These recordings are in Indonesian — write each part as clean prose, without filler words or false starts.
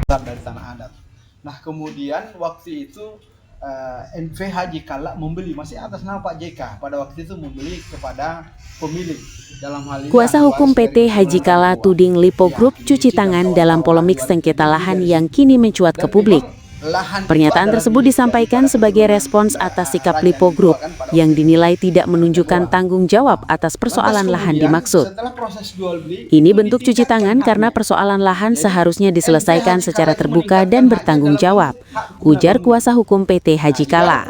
dari tanah adat. Nah kemudian waktu itu NV Haji Kala membeli, masih atas nama Pak JK pada waktu itu, membeli kepada pemilik, dalam hal ini Kuasa hukum PT Haji Kala tuding Lipo Group cuci tangan dalam polemik sengketa lahan yang kini mencuat ke publik. Pernyataan tersebut disampaikan sebagai respons atas sikap Lipo Group yang dinilai tidak menunjukkan tanggung jawab atas persoalan lahan dimaksud. Ini bentuk cuci tangan karena persoalan lahan seharusnya diselesaikan secara terbuka dan bertanggung jawab, ujar kuasa hukum PT Haji Kala.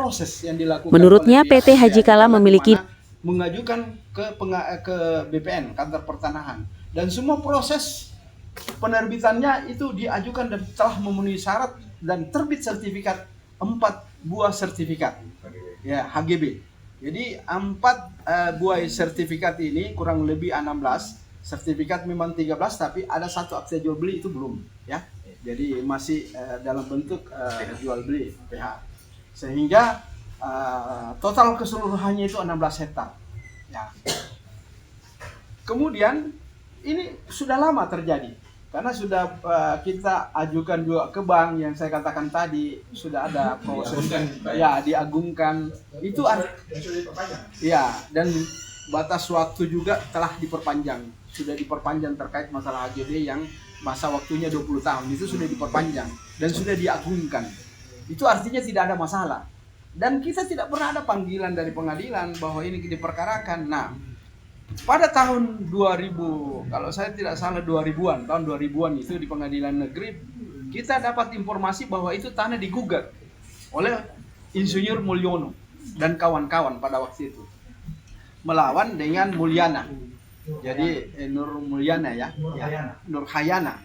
Menurutnya, PT Haji Kala memiliki mengajukan ke BPN, kantor pertanahan, dan semua proses penerbitannya itu diajukan dan telah memenuhi syarat dan terbit sertifikat 4 buah sertifikat ya HGB. Jadi 4 buah sertifikat ini kurang lebih 16 sertifikat, memang 13 tapi ada 1 akte jual beli itu belum ya. Jadi masih dalam bentuk jual beli PH. Sehingga total keseluruhannya itu 16 hektar. Ya. Kemudian ini sudah lama terjadi. Karena sudah kita ajukan juga ke bank yang saya katakan tadi, sudah ada proses ya diagungkan itu ya, dan batas waktu juga telah diperpanjang, sudah diperpanjang terkait masalah HGB yang masa waktunya 20 tahun itu sudah diperpanjang dan sudah diagungkan. Itu artinya tidak ada masalah. Dan kita tidak pernah ada panggilan dari pengadilan bahwa ini diperkarakan. Nah, pada tahun 2000, kalau saya tidak salah 2000-an, tahun 2000-an itu di pengadilan negeri kita dapat informasi bahwa itu tanah digugat oleh Insinyur Mulyono dan kawan-kawan pada waktu itu, melawan dengan Mulyana. Jadi Nur Mulyana ya, Nur Hayana.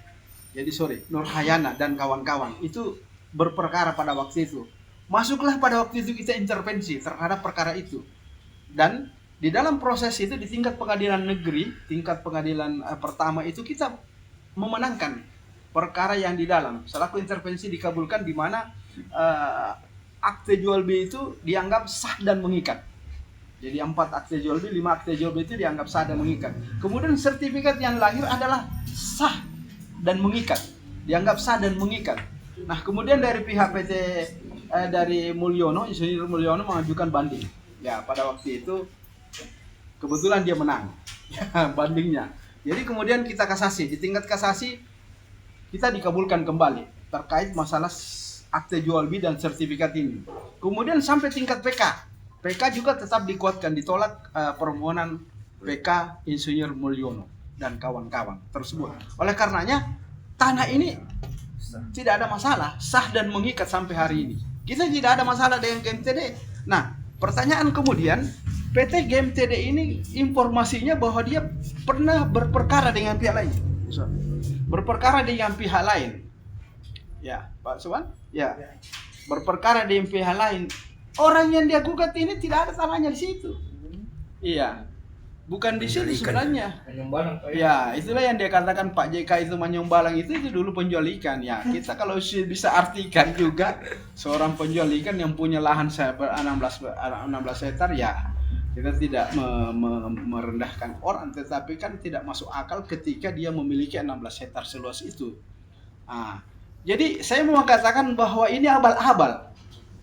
Jadi Nur Hayana dan kawan-kawan itu berperkara pada waktu itu. Masuklah pada waktu itu kita intervensi terhadap perkara itu. Dan di dalam proses itu di tingkat pengadilan negeri, tingkat pengadilan pertama itu kita memenangkan perkara yang di dalam. Selaku intervensi dikabulkan di mana akte jual beli itu dianggap sah dan mengikat. Jadi 4 akte jual beli, 5 akte jual beli itu dianggap sah dan mengikat. Kemudian sertifikat yang lahir adalah sah dan mengikat, dianggap sah dan mengikat. Nah kemudian dari pihak PT dari Mulyono, Insinyur Mulyono mengajukan banding. Ya pada waktu itu kebetulan dia menang bandingnya. Jadi kemudian kita kasasi, di tingkat kasasi kita dikabulkan kembali terkait masalah akte jual beli dan sertifikat ini. Kemudian sampai tingkat PK, PK juga tetap dikuatkan, ditolak permohonan PK Insinyur Mulyono dan kawan-kawan tersebut. Oleh karenanya tanah ini tidak ada masalah, sah dan mengikat sampai hari ini. Kita tidak ada masalah dengan GMTD. Nah, pertanyaan kemudian, PT GMTD ini informasinya bahwa dia pernah berperkara dengan pihak lain. Berperkara dengan pihak lain. Ya, Pak Suwan? Ya. Berperkara dengan pihak lain. Orang yang dia gugat ini tidak ada tanahnya di situ. Iya. Bukan di situ sebenarnya. Ya, itulah yang dia katakan Pak JK itu menyombalang itu dulu penjual ikan. Ya, kita kalau bisa artikan juga seorang penjual ikan yang punya lahan 16 hektar ya. Kita tidak merendahkan orang, tetapi kan tidak masuk akal ketika dia memiliki 16 hektar seluas itu. Jadi saya mau katakan bahwa ini abal-abal.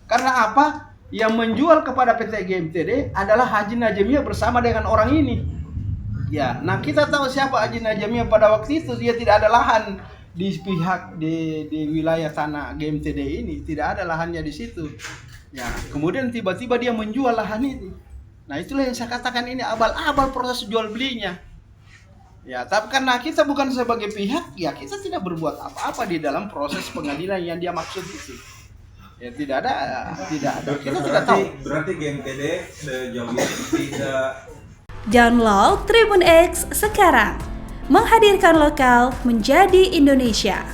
Karena apa? Yang menjual kepada PT GMTD adalah Haji Najemiah bersama dengan orang ini. Ya, nah kita tahu siapa Haji Najemiah pada waktu itu. Dia tidak ada lahan di pihak di wilayah tanah GMTD ini, tidak ada lahannya di situ. Ya, kemudian tiba-tiba dia menjual lahan itu. Nah itulah yang saya katakan ini abal-abal proses jual belinya. Ya, tapi karena kita bukan sebagai pihak, ya kita tidak berbuat apa-apa di dalam proses pengadilan yang dia maksud itu. Ya tidak ada. Kita tidak tahu. Berarti GMTD sejauh ini tidak. Download Tribun X sekarang, menghadirkan lokal menjadi Indonesia.